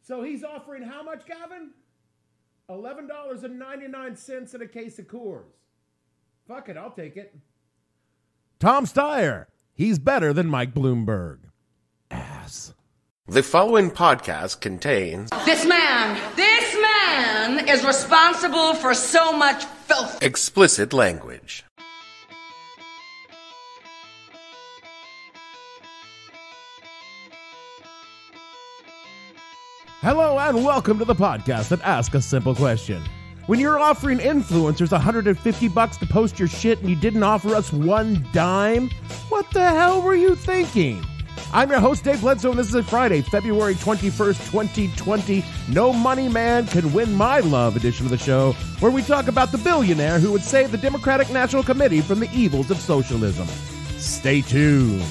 So he's offering how much, Gavin? $11.99 in a case of Coors. Fuck it, I'll take it. Tom Steyer. He's better than Mike Bloomberg. Ass. The following podcast contains... This man is responsible for so much filth. Explicit language. Hello and welcome to the podcast that asks a simple question. When you're offering influencers $150 to post your shit and you didn't offer us one dime, what the hell were you thinking? I'm your host, Dave Bledsoe, and this is a Friday, February 21st, 2020. No Money Man Can Win My Love edition of the show, where we talk about the billionaire who would save the Democratic National Committee from the evils of socialism. Stay tuned.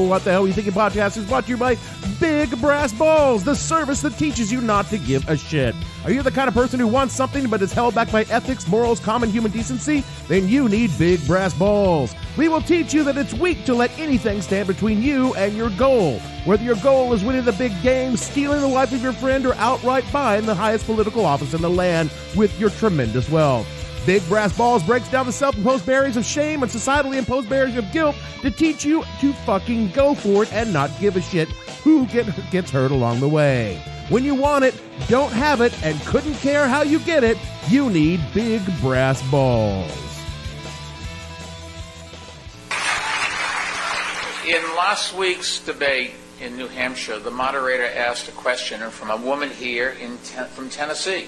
What the Hell Are You Thinking podcast is brought to you by Big Brass Balls, the service that teaches you not to give a shit. Are you the kind of person who wants something but is held back by ethics, morals, common human decency? Then you need Big Brass Balls. We will teach you that it's weak to let anything stand between you and your goal. Whether your goal is winning the big game, stealing the wife of your friend, or outright buying the highest political office in the land with your tremendous wealth. Big Brass Balls breaks down the self-imposed barriers of shame and societally imposed barriers of guilt to teach you to fucking go for it and not give a shit who gets hurt along the way. When you want it, don't have it, and couldn't care how you get it, you need Big Brass Balls. In last week's debate in New Hampshire, the moderator asked a question from a woman here from Tennessee.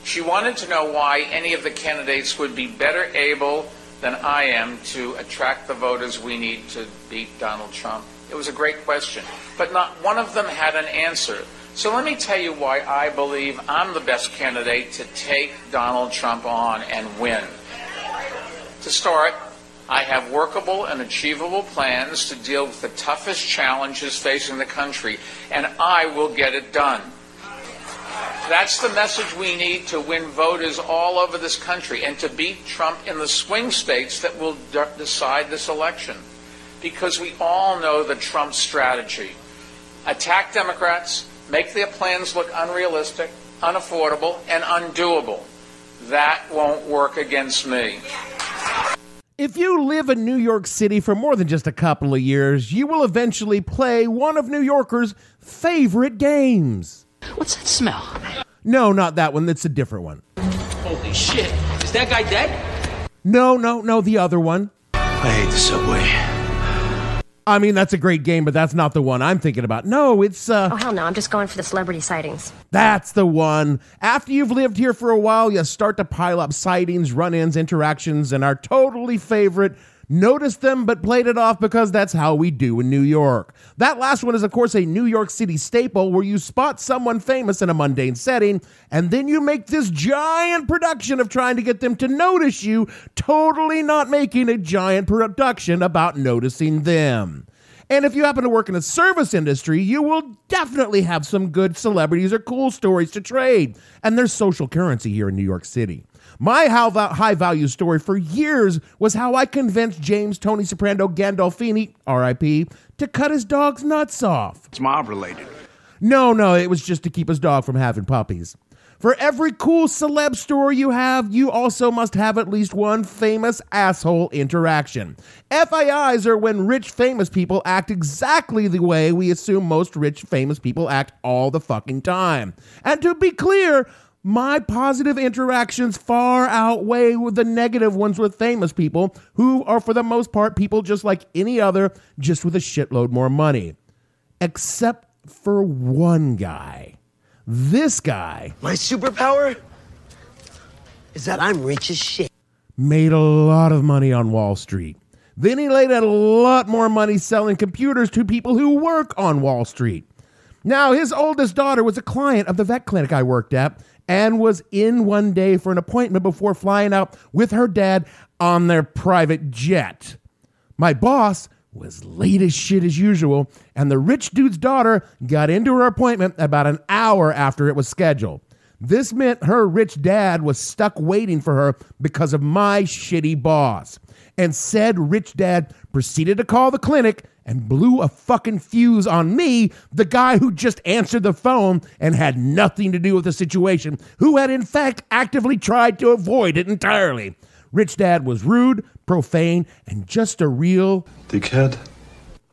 She wanted to know why any of the candidates would be better able than I am to attract the voters we need to beat Donald Trump. It was a great question, but not one of them had an answer. So let me tell you why I believe I'm the best candidate to take Donald Trump on and win. To start, I have workable and achievable plans to deal with the toughest challenges facing the country, and I will get it done. That's the message we need to win voters all over this country and to beat Trump in the swing states that will decide this election. Because we all know the Trump strategy. Attack Democrats, make their plans look unrealistic, unaffordable, and undoable. That won't work against me. If you live in New York City for more than just a couple of years, you will eventually play one of New Yorkers' favorite games. What's that smell? No, not that one. That's a different one. Holy shit. Is that guy dead? No, the other one. I hate the subway. I mean, that's a great game, but that's not the one I'm thinking about. No, it's, Oh, hell no. I'm just going for the celebrity sightings. That's the one. After you've lived here for a while, you start to pile up sightings, run-ins, interactions, and our totally favorite, noticed them but played it off because that's how we do in New York. That last one is, of course, a New York City staple where you spot someone famous in a mundane setting, and then you make this giant production of trying to get them to notice you, totally not making a giant production about noticing them. And if you happen to work in a service industry, you will definitely have some good celebrities or cool stories to trade. And there's social currency here in New York City. My high-value story for years was how I convinced James Tony Soprano Gandolfini, R.I.P., to cut his dog's nuts off. It's mob-related. No, it was just to keep his dog from having puppies. For every cool celeb story you have, you also must have at least one famous asshole interaction. FIIs are when rich famous people act exactly the way we assume most rich famous people act all the fucking time. And to be clear, my positive interactions far outweigh the negative ones with famous people who are, for the most part, people just like any other, just with a shitload more money. Except for one guy. This guy. My superpower is that I'm rich as shit. Made a lot of money on Wall Street. Then he laid out a lot more money selling computers to people who work on Wall Street. Now, his oldest daughter was a client of the vet clinic I worked at and was in one day for an appointment before flying out with her dad on their private jet. My boss was late as shit as usual, and the rich dude's daughter got into her appointment about an hour after it was scheduled. This meant her rich dad was stuck waiting for her because of my shitty boss. And said rich dad proceeded to call the clinic and blew a fucking fuse on me, the guy who just answered the phone and had nothing to do with the situation, who had in fact actively tried to avoid it entirely. Rich dad was rude, profane, and just a real dickhead.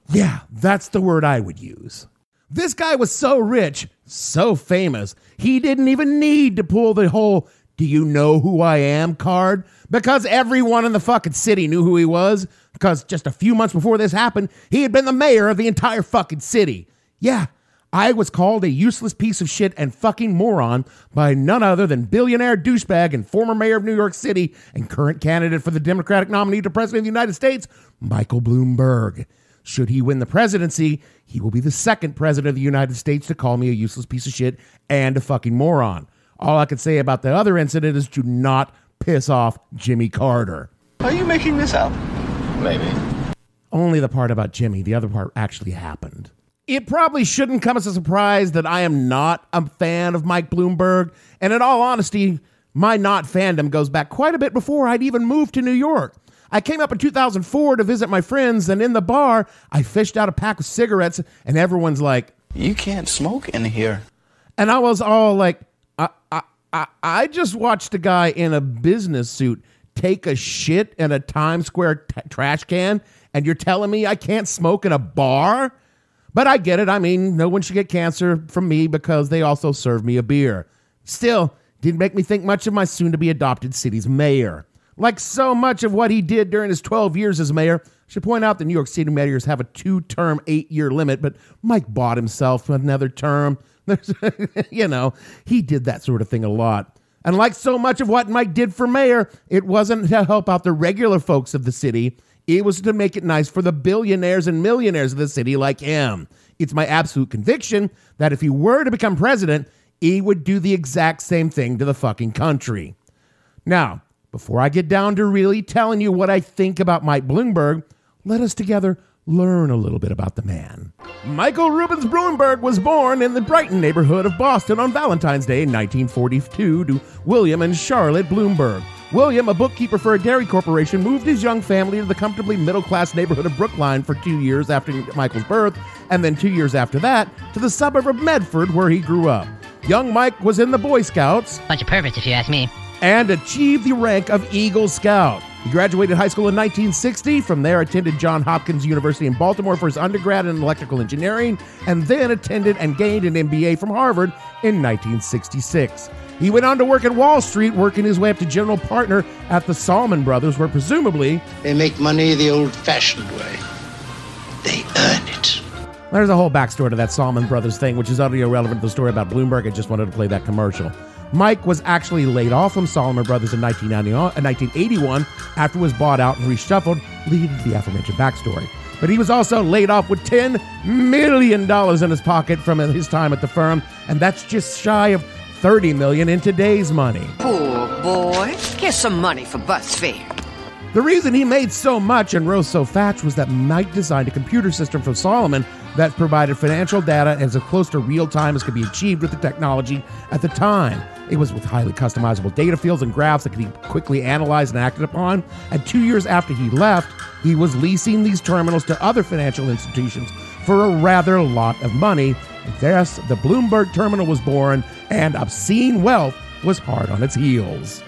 Yeah, that's the word I would use. This guy was so rich, so famous, he didn't even need to pull the whole "do you know who I am" card, because everyone in the fucking city knew who he was, because just a few months before this happened, he had been the mayor of the entire fucking city. Yeah, I was called a useless piece of shit and fucking moron by none other than billionaire douchebag and former mayor of New York City and current candidate for the Democratic nominee to president of the United States, Michael Bloomberg. Should he win the presidency, he will be the second president of the United States to call me a useless piece of shit and a fucking moron. All I can say about the other incident is do not piss off Jimmy Carter. Are you making this up? Maybe. Only the part about Jimmy. The other part actually happened. It probably shouldn't come as a surprise that I am not a fan of Mike Bloomberg. And in all honesty, my not fandom goes back quite a bit before I'd even moved to New York. I came up in 2004 to visit my friends, and in the bar, I fished out a pack of cigarettes, and everyone's like, You can't smoke in here. and I was all like, I just watched a guy in a business suit take a shit in a Times Square trash can, and you're telling me I can't smoke in a bar? But I get it. I mean, no one should get cancer from me because they also serve me a beer. Still, didn't make me think much of my soon-to-be adopted city's mayor. Like so much of what he did during his 12 years as mayor, I should point out that New York City mayors have a 2-term, 8-year limit, but Mike bought himself another term. You know, he did that sort of thing a lot. And like so much of what Mike did for mayor, it wasn't to help out the regular folks of the city. It was to make it nice for the billionaires and millionaires of the city like him. It's my absolute conviction that if he were to become president, he would do the exact same thing to the fucking country. Now, before I get down to really telling you what I think about Mike Bloomberg, let us together learn a little bit about the man. Michael Rubens Bloomberg was born in the Brighton neighborhood of Boston on Valentine's Day in 1942 to William and Charlotte Bloomberg. William, a bookkeeper for a dairy corporation, moved his young family to the comfortably middle-class neighborhood of Brookline for 2 years after Michael's birth, and then 2 years after that to the suburb of Medford where he grew up. Young Mike was in the Boy Scouts. Bunch of perverts, if you ask me. And achieved the rank of Eagle Scout. He graduated high school in 1960. From there, attended Johns Hopkins University in Baltimore for his undergrad in electrical engineering, and then attended and gained an MBA from Harvard in 1966. He went on to work at Wall Street, working his way up to general partner at the Salmon Brothers, where presumably They make money the old-fashioned way. They earn it. there's a whole backstory to that Salmon Brothers thing, which is utterly irrelevant to the story about Bloomberg. I just wanted to play that commercial. Mike was actually laid off from Salmon Brothers in 1981 after it was bought out and reshuffled, leading to the aforementioned backstory. But he was also laid off with $10 million in his pocket from his time at the firm, and that's just shy of $30 million in today's money. Poor boy. Here's some money for bus fare. The reason he made so much and rose so fast was that Mike designed a computer system for Solomon that provided financial data as close to real time as could be achieved with the technology at the time. It was with highly customizable data fields and graphs that could be quickly analyzed and acted upon. And 2 years after he left, he was leasing these terminals to other financial institutions for a rather lot of money. And thus, the Bloomberg terminal was born, and obscene wealth was hard on its heels.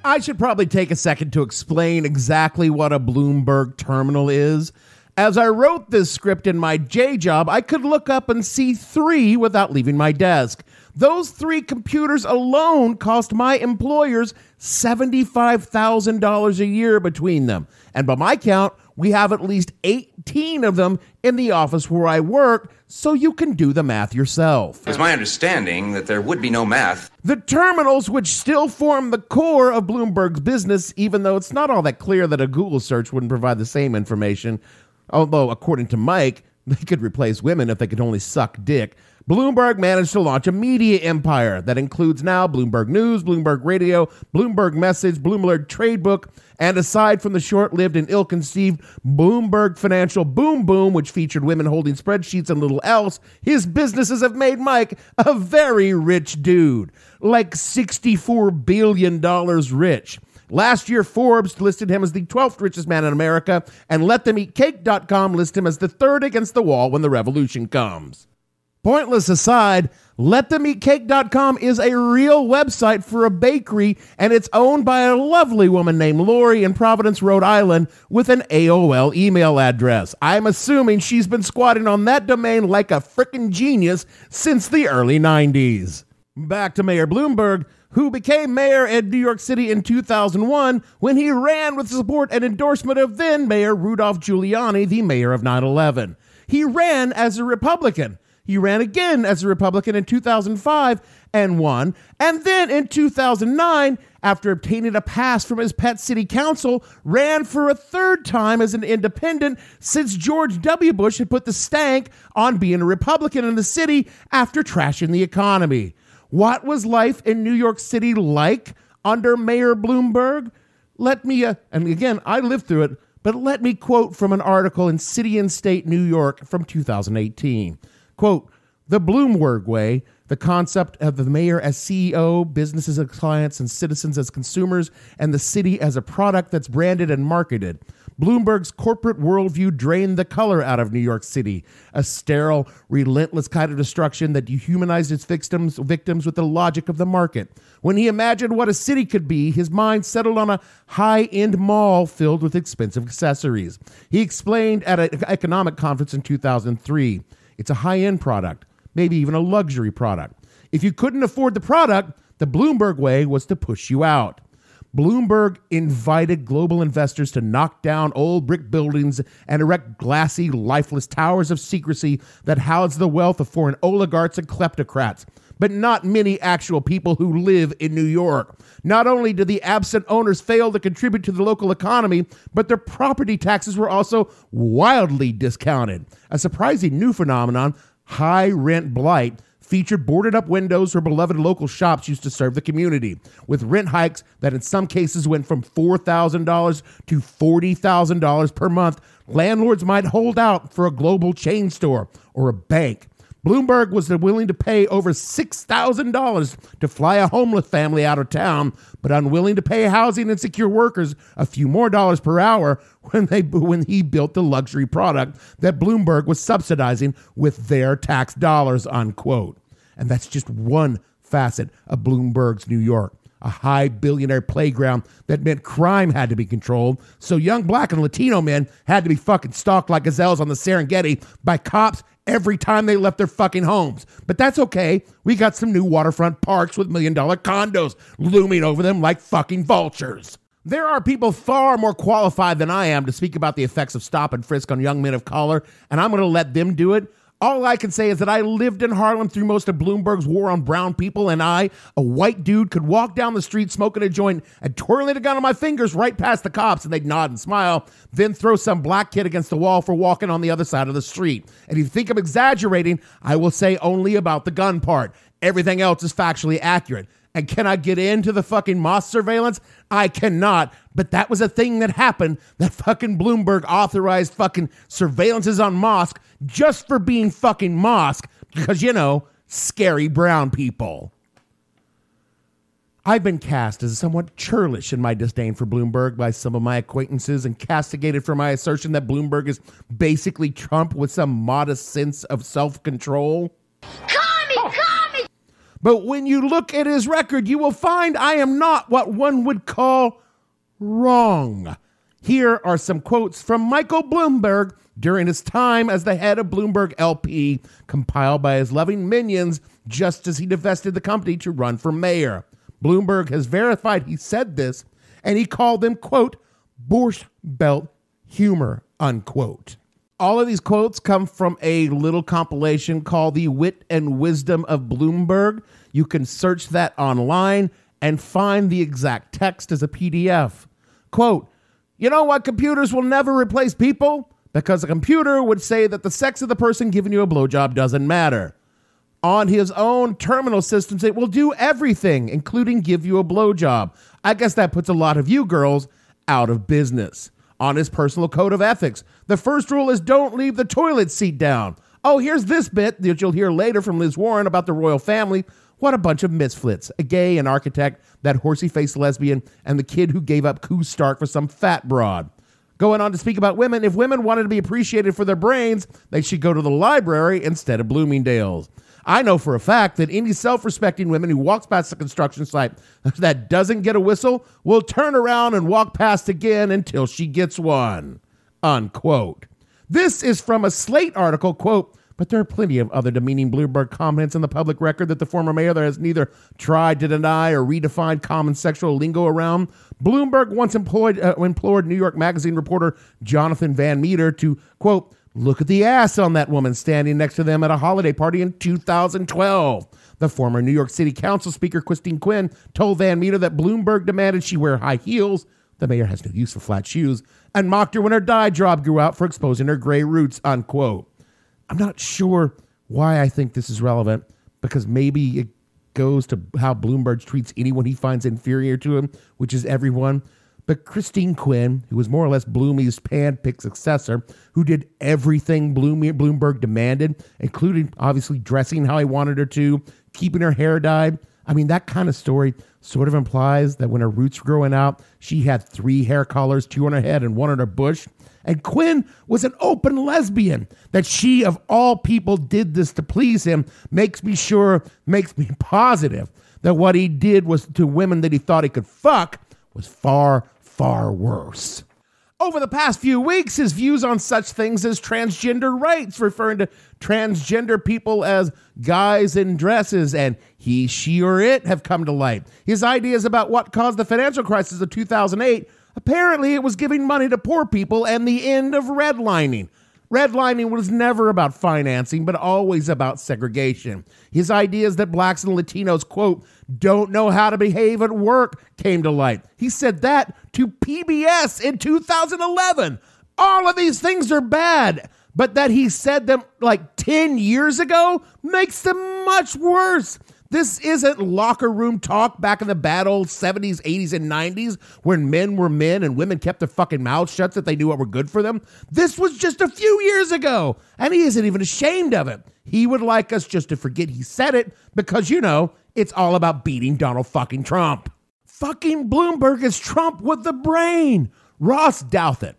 I should probably take a second to explain exactly what a Bloomberg terminal is. As I wrote this script in my J job, I could look up and see 3 without leaving my desk. Those 3 computers alone cost my employers $75,000 a year between them. And by my count, we have at least 18 of them in the office where I work, so you can do the math yourself. It's my understanding that there would be no math. The terminals, which still form the core of Bloomberg's business, even though it's not all that clear that a Google search wouldn't provide the same information, although, according to Mike, they could replace women if they could only suck dick. Bloomberg managed to launch a media empire that includes now Bloomberg News, Bloomberg Radio, Bloomberg Message, Bloomberg Tradebook, and aside from the short-lived and ill-conceived Bloomberg Financial Boom Boom, which featured women holding spreadsheets and little else, his businesses have made Mike a very rich dude, like $64 billion rich. Last year, Forbes listed him as the 12th richest man in America, and LetThemEatCake.com listed him as the third against the wall when the revolution comes. Pointless aside, LetThemEatCake.com is a real website for a bakery, and it's owned by a lovely woman named Lori in Providence, Rhode Island, with an AOL email address. I'm assuming she's been squatting on that domain like a frickin' genius since the early 90s. Back to Mayor Bloomberg, who became mayor in New York City in 2001 when he ran with the support and endorsement of then Mayor Rudolph Giuliani, the mayor of 9/11. He ran as a Republican. He ran again as a Republican in 2005 and won. And then in 2009, after obtaining a pass from his pet city council, ran for a third time as an independent since George W. Bush had put the stank on being a Republican in the city after trashing the economy. What was life in New York City like under Mayor Bloomberg? Let me, and again, I lived through it, but let me quote from an article in City and State New York from 2018. Quote, "The Bloomberg way, the concept of the mayor as CEO, businesses as clients, and citizens as consumers, and the city as a product that's branded and marketed. Bloomberg's corporate worldview drained the color out of New York City, a sterile, relentless kind of destruction that dehumanized its victims with the logic of the market. When he imagined what a city could be, his mind settled on a high-end mall filled with expensive accessories. He explained at an economic conference in 2003, it's a high-end product, maybe even a luxury product. If you couldn't afford the product, the Bloomberg way was to push you out. Bloomberg invited global investors to knock down old brick buildings and erect glassy, lifeless towers of secrecy that house the wealth of foreign oligarchs and kleptocrats, but not many actual people who live in New York. Not only did the absent owners fail to contribute to the local economy, but their property taxes were also wildly discounted. A surprising new phenomenon, high rent blight, featured boarded-up windows where beloved local shops used to serve the community, with rent hikes that in some cases went from $4,000 to $40,000 per month. Landlords might hold out for a global chain store or a bank. Bloomberg was willing to pay over $6,000 to fly a homeless family out of town, but unwilling to pay housing and secure workers a few more dollars per hour when he built the luxury product that Bloomberg was subsidizing with their tax dollars, unquote. And that's just one facet of Bloomberg's New York, a high billionaire playground that meant crime had to be controlled, so young black and Latino men had to be fucking stalked like gazelles on the Serengeti by cops every time they left their fucking homes. But that's okay. We got some new waterfront parks with $1 million condos looming over them like fucking vultures. There are people far more qualified than I am to speak about the effects of stop and frisk on young men of color, and I'm going to let them do it. All I can say is that I lived in Harlem through most of Bloomberg's war on brown people, and I, a white dude, could walk down the street smoking a joint and twirling a gun on my fingers right past the cops, and they'd nod and smile, then throw some black kid against the wall for walking on the other side of the street. And if you think I'm exaggerating, I will say only about the gun part. Everything else is factually accurate. And can I get into the fucking mosque surveillance? I cannot, but that was a thing that happened, that fucking Bloomberg authorized fucking surveillances on mosque just for being fucking mosque because, you know, scary brown people. I've been cast as somewhat churlish in my disdain for Bloomberg by some of my acquaintances and castigated for my assertion that Bloomberg is basically Trump with some modest sense of self-control. But when you look at his record, you will find I am not what one would call wrong. Here are some quotes from Michael Bloomberg during his time as the head of Bloomberg LP, compiled by his loving minions just as he divested the company to run for mayor. Bloomberg has verified he said this, and he called them, quote, Borscht Belt humor, unquote. All of these quotes come from a little compilation called The Wit and Wisdom of Bloomberg. You can search that online and find the exact text as a PDF. Quote, you know what? Computers will never replace people because a computer would say that the sex of the person giving you a blowjob doesn't matter. On his own terminal systems, it will do everything, including give you a blowjob. I guess that puts a lot of you girls out of business. On his personal code of ethics, the first rule is don't leave the toilet seat down. Oh, here's this bit that you'll hear later from Liz Warren about the royal family. What a bunch of misfits. A gay, an architect, that horsey-faced lesbian, and the kid who gave up Koo Stark for some fat broad. Going on to speak about women, if women wanted to be appreciated for their brains, they should go to the library instead of Bloomingdale's. I know for a fact that any self-respecting woman who walks past a construction site that doesn't get a whistle will turn around and walk past again until she gets one. Unquote. This is from a Slate article, quote, but there are plenty of other demeaning Bloomberg comments in the public record that the former mayor has neither tried to deny or redefine common sexual lingo around. Bloomberg once implored New York Magazine reporter Jonathan Van Meter to, quote, look at the ass on that woman standing next to them at a holiday party in 2012. The former New York City Council Speaker Christine Quinn told Van Meter that Bloomberg demanded she wear high heels. The mayor has no use for flat shoes, and mocked her when her dye job grew out for exposing her gray roots, unquote. I'm not sure why I think this is relevant, because maybe it goes to how Bloomberg treats anyone he finds inferior to him, which is everyone. But Christine Quinn, who was more or less Bloomy's pan-picked successor, who did everything Bloomberg demanded, including obviously dressing how he wanted her to, keeping her hair dyed. I mean, that kind of story sort of implies that when her roots were growing out, she had 3 hair collars, 2 on her head and 1 on her bush. And Quinn was an open lesbian. That she, of all people, did this to please him makes me positive that what he did was to women that he thought he could fuck was far, far worse. Over the past few weeks, his views on such things as transgender rights, referring to transgender people as guys in dresses, and he, she, or it have come to light. His ideas about what caused the financial crisis of 2008, apparently it was giving money to poor people and the end of redlining. Redlining was never about financing, but always about segregation. His ideas that blacks and Latinos, quote, don't know how to behave at work came to light. He said that to PBS in 2011. All of these things are bad, but that he said them like 10 years ago makes them much worse. This isn't locker room talk back in the bad old 70s, 80s, and 90s when men were men and women kept their fucking mouths shut that they knew what were good for them. This was just a few years ago, and he isn't even ashamed of it. He would like us just to forget he said it because, you know, it's all about beating Donald fucking Trump. Fucking Bloomberg is Trump with the brain. Ross Douthat.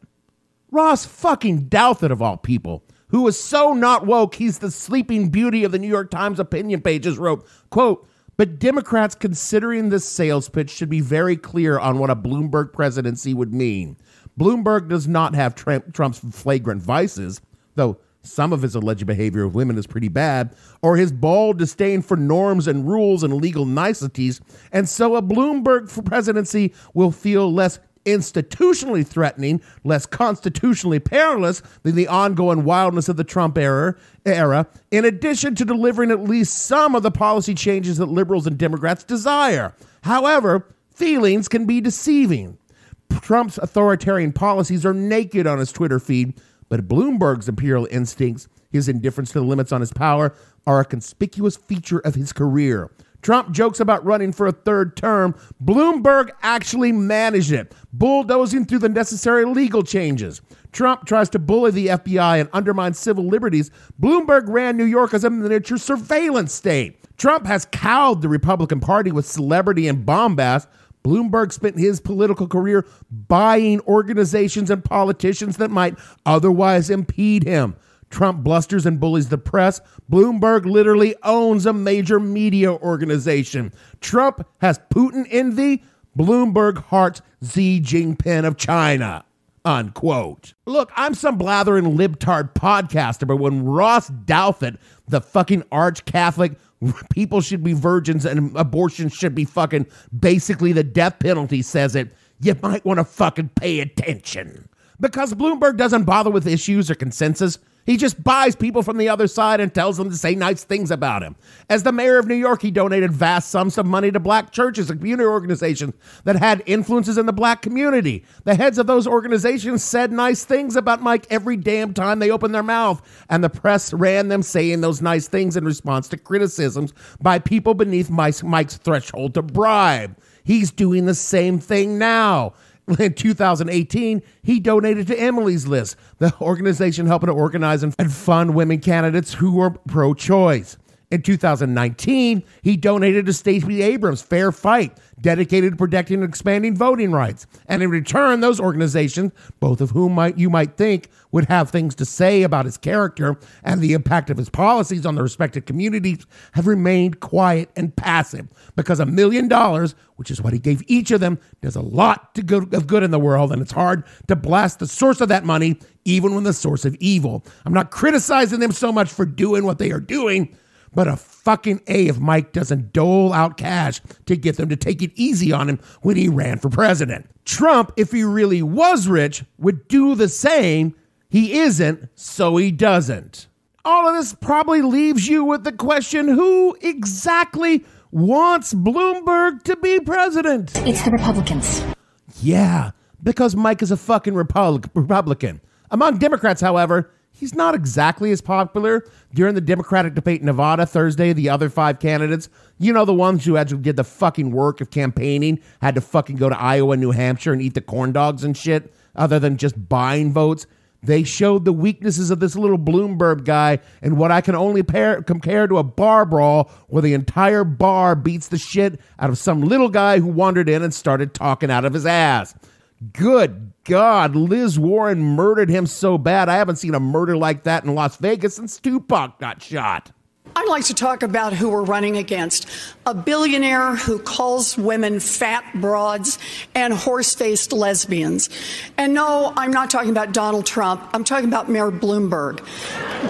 Ross fucking Douthat of all people, who is so not woke, he's the sleeping beauty of the New York Times opinion pages, wrote, quote, but Democrats considering this sales pitch should be very clear on what a Bloomberg presidency would mean. Bloomberg does not have Trump's flagrant vices, though some of his alleged behavior of women is pretty bad, or his bald disdain for norms and rules and legal niceties, and so a Bloomberg presidency will feel less institutionally threatening, less constitutionally perilous than the ongoing wildness of the Trump era, in addition to delivering at least some of the policy changes that liberals and Democrats desire. However, feelings can be deceiving. Trump's authoritarian policies are naked on his Twitter feed, but Bloomberg's imperial instincts, his indifference to the limits on his power, are a conspicuous feature of his career. Trump jokes about running for a third term. Bloomberg actually managed it, bulldozing through the necessary legal changes. Trump tries to bully the FBI and undermine civil liberties. Bloomberg ran New York as a miniature surveillance state. Trump has cowed the Republican Party with celebrity and bombast. Bloomberg spent his political career buying organizations and politicians that might otherwise impede him. Trump blusters and bullies the press. Bloomberg literally owns a major media organization. Trump has Putin envy. Bloomberg hearts Xi Jinping of China. Unquote. Look, I'm some blathering libtard podcaster, but when Ross Douthat, the fucking arch-Catholic, people should be virgins and abortion should be fucking basically the death penalty, says it, you might want to fucking pay attention. Because Bloomberg doesn't bother with issues or consensus. He just buys people from the other side and tells them to say nice things about him. As the mayor of New York, he donated vast sums of money to black churches and community organizations that had influences in the black community. The heads of those organizations said nice things about Mike every damn time they opened their mouth, and the press ran them saying those nice things in response to criticisms by people beneath Mike's threshold to bribe. He's doing the same thing now. In 2018, he donated to Emily's List, the organization helping to organize and fund women candidates who were pro-choice. In 2019, he donated to Stacey Abrams' Fair Fight, dedicated to protecting and expanding voting rights. And in return, those organizations, both of whom you might think would have things to say about his character and the impact of his policies on the respective communities, have remained quiet and passive, because $1 million, which is what he gave each of them, does a lot of good in the world, and it's hard to blast the source of that money, even when the source of evil. I'm not criticizing them so much for doing what they are doing, but a fucking A if Mike doesn't dole out cash to get them to take it easy on him when he ran for president. Trump, if he really was rich, would do the same. He isn't, so he doesn't. All of this probably leaves you with the question, who exactly wants Bloomberg to be president? It's the Republicans. Yeah, because Mike is a fucking Republican. Among Democrats, however, he's not exactly as popular. During the Democratic debate in Nevada Thursday, the other 5 candidates, you know, the ones who actually did the fucking work of campaigning, had to fucking go to Iowa and New Hampshire and eat the corn dogs and shit, other than just buying votes. They showed the weaknesses of this little Bloomberg guy and what I can only compare to a bar brawl where the entire bar beats the shit out of some little guy who wandered in and started talking out of his ass. Good God, Liz Warren murdered him so bad. I haven't seen a murder like that in Las Vegas since Tupac got shot. I'd like to talk about who we're running against. A billionaire who calls women fat broads and horse-faced lesbians. And no, I'm not talking about Donald Trump. I'm talking about Mayor Bloomberg.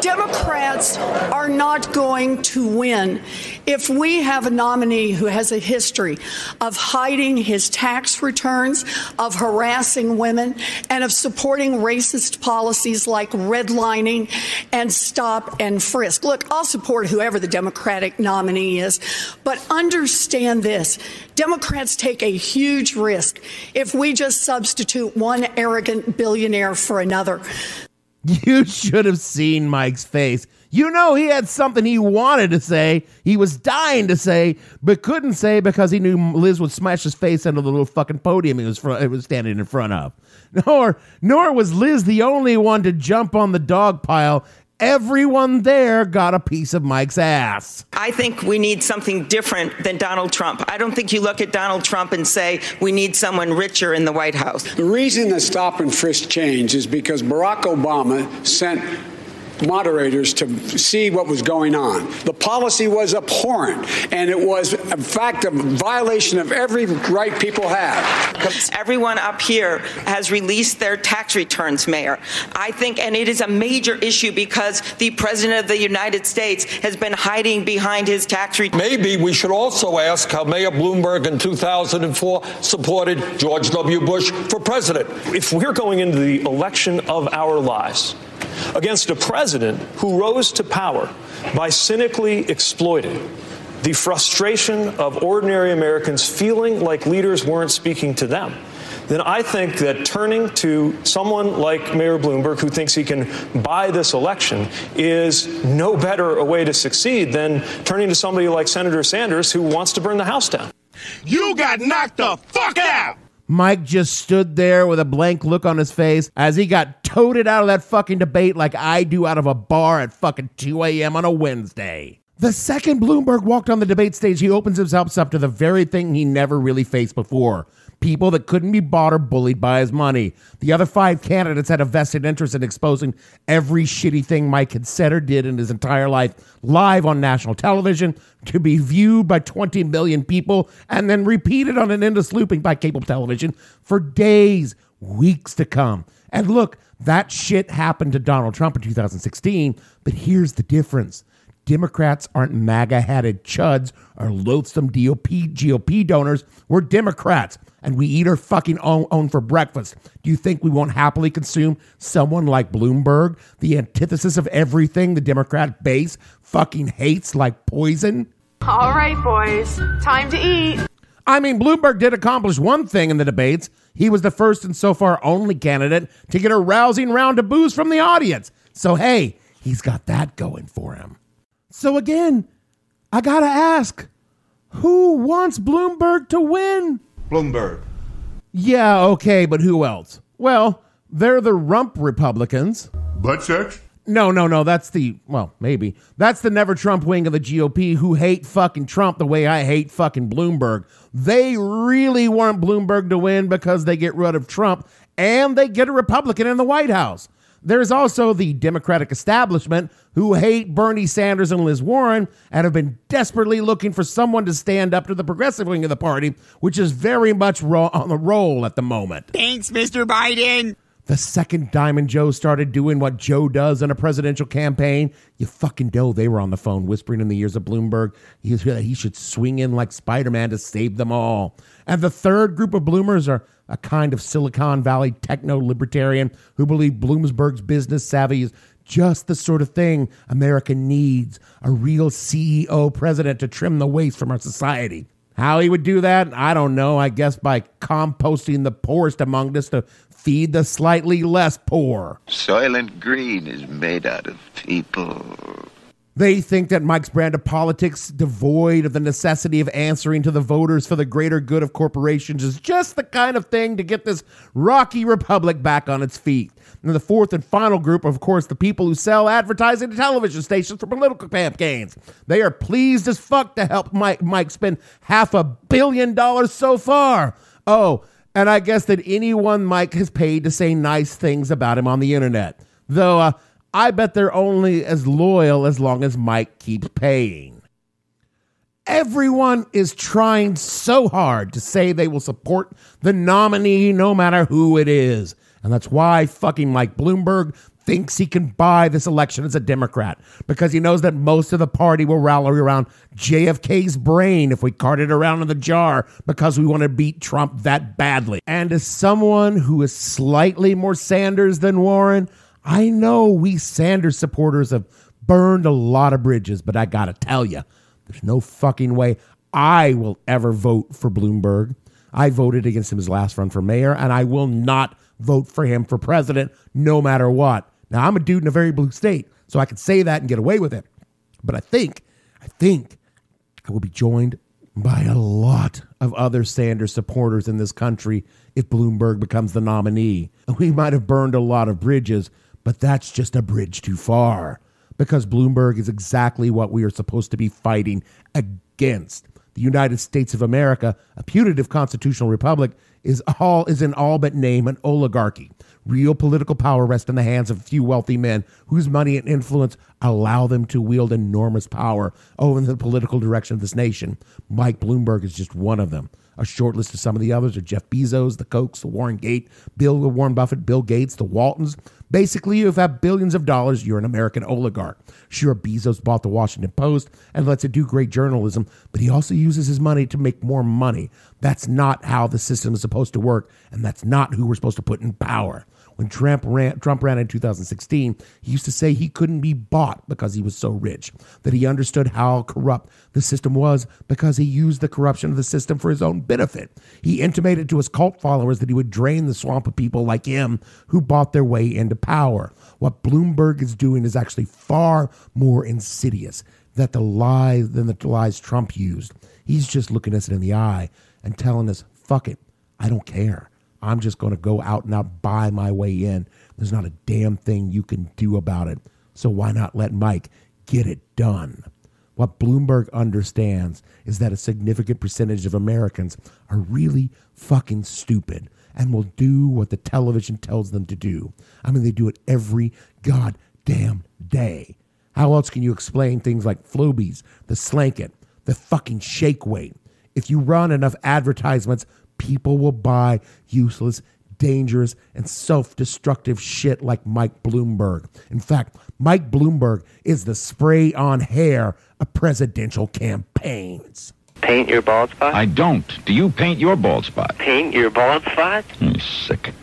Democrats are not going to win if we have a nominee who has a history of hiding his tax returns, of harassing women, and of supporting racist policies like redlining and stop and frisk. Look, I'll support whoever the Democratic nominee is, but understand this. Democrats take a huge risk if we just substitute one arrogant billionaire for another. You should have seen Mike's face. You know he had something he wanted to say, he was dying to say, but couldn't say because he knew Liz would smash his face into the little fucking podium he was standing in front of. Nor was Liz the only one to jump on the dog pile. Everyone there got a piece of Mike's ass. I think we need something different than Donald Trump. I don't think you look at Donald Trump and say we need someone richer in the White House. The reason the stop and frisk changed is because Barack Obama sent moderators to see what was going on. The policy was abhorrent, and it was, in fact, a violation of every right people have. Everyone up here has released their tax returns, Mayor. I think, and it is a major issue because the President of the United States has been hiding behind his tax returns. Maybe we should also ask how Mayor Bloomberg in 2004 supported George W. Bush for president. If we're going into the election of our lives against a president who rose to power by cynically exploiting the frustration of ordinary Americans feeling like leaders weren't speaking to them, then I think that turning to someone like Mayor Bloomberg, who thinks he can buy this election, is no better a way to succeed than turning to somebody like Senator Sanders, who wants to burn the House down. You got knocked the fuck out! Mike just stood there with a blank look on his face as he got toted out of that fucking debate like I do out of a bar at fucking 2 a.m. on a Wednesday. The second Bloomberg walked on the debate stage, he opens himself up to the very thing he never really faced before. People that couldn't be bought or bullied by his money. The other 5 candidates had a vested interest in exposing every shitty thing Mike had said or did in his entire life live on national television to be viewed by 20 million people and then repeated on an endless looping by cable television for days, weeks to come. And look, that shit happened to Donald Trump in 2016, but here's the difference. Democrats aren't MAGA-hatted chuds or loathsome GOP donors. We're Democrats, and we eat our fucking own for breakfast. Do you think we won't happily consume someone like Bloomberg, the antithesis of everything the Democrat base fucking hates like poison? All right, boys, time to eat. I mean, Bloomberg did accomplish one thing in the debates. He was the first and so far only candidate to get a rousing round of boos from the audience. So, hey, he's got that going for him. So again, I gotta ask, who wants Bloomberg to win? Bloomberg. Yeah, okay, but who else? Well, they're the rump Republicans. Butt sex? No, that's maybe. That's the never Trump wing of the GOP who hate fucking Trump the way I hate fucking Bloomberg. They really want Bloomberg to win because they get rid of Trump and they get a Republican in the White House. There's also the Democratic establishment who hate Bernie Sanders and Liz Warren and have been desperately looking for someone to stand up to the progressive wing of the party, which is very much on the roll at the moment. Thanks, Mr. Biden. The second Diamond Joe started doing what Joe does in a presidential campaign, you fucking know they were on the phone whispering in the ears of Bloomberg he should swing in like Spider-Man to save them all. And the third group of bloomers are a kind of Silicon Valley techno-libertarian who believe Bloomberg's business savvy is just the sort of thing America needs, a real CEO president to trim the waste from our society. How he would do that, I don't know. I guess by composting the poorest among us to feed the slightly less poor. Soylent Green is made out of people. They think that Mike's brand of politics, devoid of the necessity of answering to the voters for the greater good of corporations, is just the kind of thing to get this rocky republic back on its feet. And the fourth and final group, of course, the people who sell advertising to television stations for political campaigns. They are pleased as fuck to help Mike spend $500 million so far. Oh, and I guess that anyone Mike has paid to say nice things about him on the internet. Though, I bet they're only as loyal as long as Mike keeps paying. Everyone is trying so hard to say they will support the nominee no matter who it is. And that's why fucking Mike Bloomberg thinks he can buy this election as a Democrat, because he knows that most of the party will rally around JFK's brain if we cart it around in the jar because we want to beat Trump that badly. And as someone who is slightly more Sanders than Warren, I know we Sanders supporters have burned a lot of bridges, but I gotta tell you, there's no fucking way I will ever vote for Bloomberg. I voted against him his last run for mayor, and I will not vote for him for president no matter what. Now, I'm a dude in a very blue state, so I can say that and get away with it. But I think I will be joined by a lot of other Sanders supporters in this country if Bloomberg becomes the nominee. We might have burned a lot of bridges, but that's just a bridge too far, because Bloomberg is exactly what we are supposed to be fighting against. The United States of America, a putative constitutional republic, is in all but name an oligarchy. Real political power rests in the hands of a few wealthy men whose money and influence allow them to wield enormous power over the political direction of this nation. Mike Bloomberg is just one of them. A short list of some of the others are Jeff Bezos, the Kochs, the Warren Buffett, Bill Gates, the Waltons. Basically, if you have billions of dollars, you're an American oligarch. Sure, Bezos bought the Washington Post and lets it do great journalism, but he also uses his money to make more money. That's not how the system is supposed to work, and that's not who we're supposed to put in power. When Trump ran in 2016, he used to say he couldn't be bought because he was so rich, that he understood how corrupt the system was because he used the corruption of the system for his own benefit. He intimated to his cult followers that he would drain the swamp of people like him who bought their way into power. What Bloomberg is doing is actually far more insidious than the lies Trump used. He's just looking us in the eye and telling us, fuck it, I don't care. I'm just going to go out and out, buy my way in. There's not a damn thing you can do about it. So why not let Mike get it done? What Bloomberg understands is that a significant percentage of Americans are really fucking stupid and will do what the television tells them to do. I mean, they do it every goddamn day. How else can you explain things like Flobies, the Slanket, the fucking shake weight? If you run enough advertisements, people will buy useless, dangerous, and self-destructive shit like Mike Bloomberg. In fact, Mike Bloomberg is the spray-on hair of presidential campaigns. Paint your bald spot? I don't. Do you paint your bald spot? Paint your bald spot? You're sick.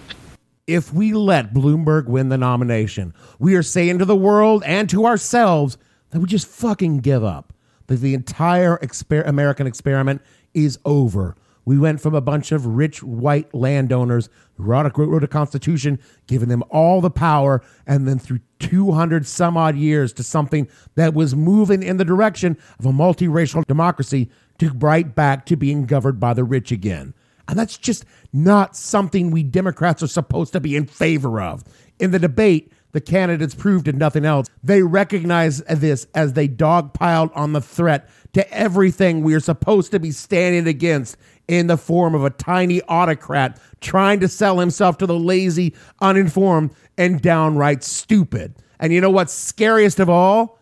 If we let Bloomberg win the nomination, we are saying to the world and to ourselves that we just fucking give up. That the entire American experiment is over. We went from a bunch of rich white landowners who wrote a constitution, giving them all the power, and then through 200 some odd years to something that was moving in the direction of a multiracial democracy, to right back to being governed by the rich again. And that's just not something we Democrats are supposed to be in favor of. In the debate, the candidates proved, if nothing else, they recognize this as they dogpiled on the threat to everything we are supposed to be standing against in the form of a tiny autocrat trying to sell himself to the lazy, uninformed, and downright stupid. And you know what's scariest of all?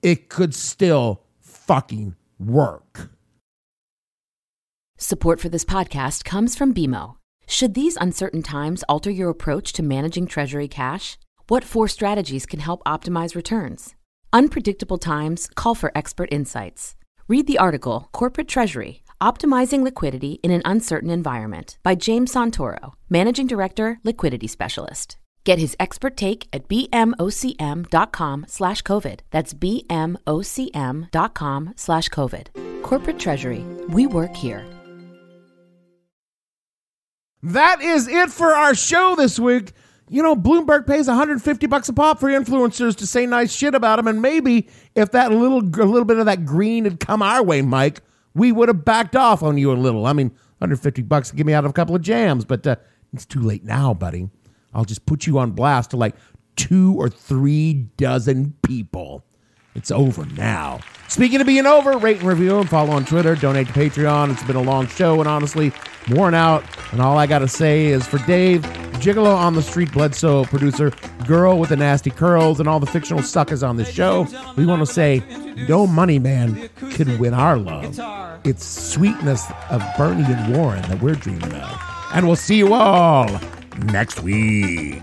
It could still fucking work. Support for this podcast comes from BMO. Should these uncertain times alter your approach to managing Treasury cash? What 4 strategies can help optimize returns? Unpredictable times call for expert insights. Read the article, Corporate Treasury, Optimizing Liquidity in an Uncertain Environment by James Santoro, Managing Director, Liquidity Specialist. Get his expert take at bmocm.com/COVID. That's bmocm.com/COVID. Corporate Treasury. We work here. That is it for our show this week. You know, Bloomberg pays $150 a pop for influencers to say nice shit about him, and maybe if that a little bit of that green had come our way, Mike, we would have backed off on you a little. I mean, $150 to get me out of a couple of jams, but it's too late now, buddy. I'll just put you on blast to like 2 or 3 dozen people. It's over now. Speaking of being over, rate and review and follow on Twitter, donate to Patreon. It's been a long show and honestly, worn out. And all I got to say is for Dave, Gigolo on the Street, Bledsoe, producer, girl with the nasty curls, and all the fictional suckers on this show, we want to say, no money man could win our love. It's sweetness of Bernie and Warren that we're dreaming of. And we'll see you all next week.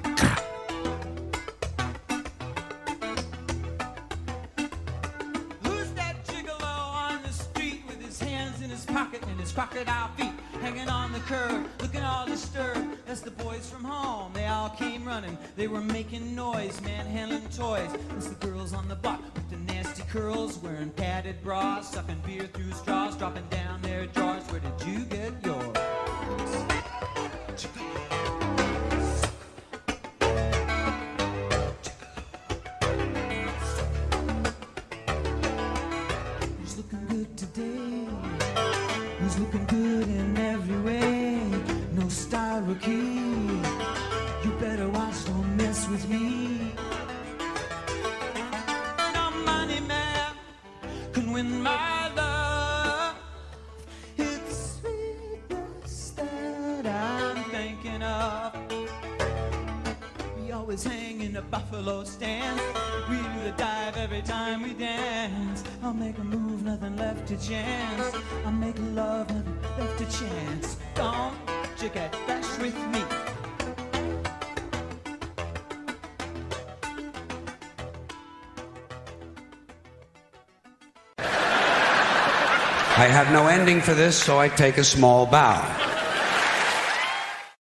Crocodile feet hanging on the curb, looking all disturbed. That's the boys from home. They all came running. They were making noise, manhandling toys. That's the girls on the block with the nasty curls, wearing padded bras, sucking beer through straws, dropping down their drawers. Where did you get yours? Who's looking good today? Who's looking good in every way? No style rookie. You better watch, don't mess with me. No money man can win my love. It's sweetness that I'm thinking of. We always hang in the buffalo stand. We do the dive every time we dance. I'll make a move, nothing left to chance. I'll make love, nothing left to chance. Don't you get fresh with me. I have no ending for this, so I take a small bow.